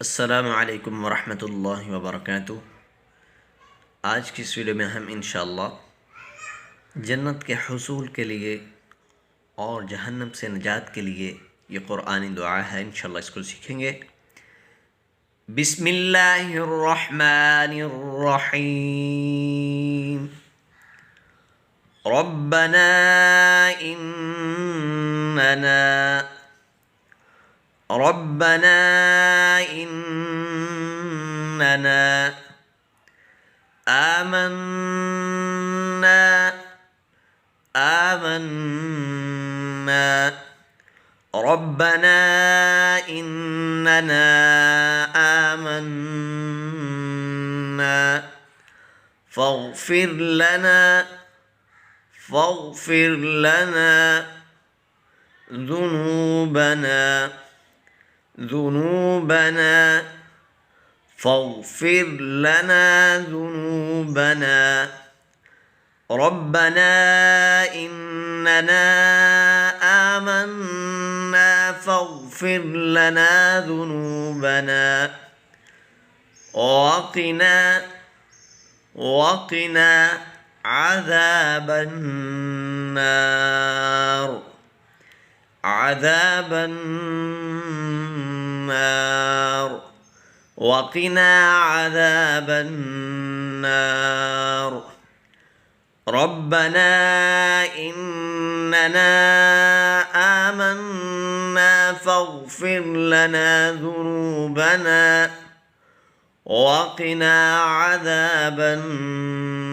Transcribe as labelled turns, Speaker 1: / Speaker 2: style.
Speaker 1: अस्सलामुअलैकुम वरहमतुल्लाहि वबरकातुह। आज की इस वीडियो में हम इंशाअल्लाह जन्नत के हुसूल के लिए और जहन्नम से निजात के लिए ये कुरानी दुआ है, इंशाअल्लाह इसको सीखेंगे। बिस्मिल्लाहिर्रहमानिर्रहीम। रब्बना इन्नना रब्बना इन्नना आमन्ना आमन्ना रब्बना इन्नना आमन्ना फ़ग़फ़िर लना ذنوبنا فاغفر لنا ذنوبنا ربنا إننا آمنا فاغفر لنا ذنوبنا وقنا عذاب النار وقنا عذاب النار ربنا إننا آمنا فاغفر لنا ذنوبنا وقنا عذاب النار.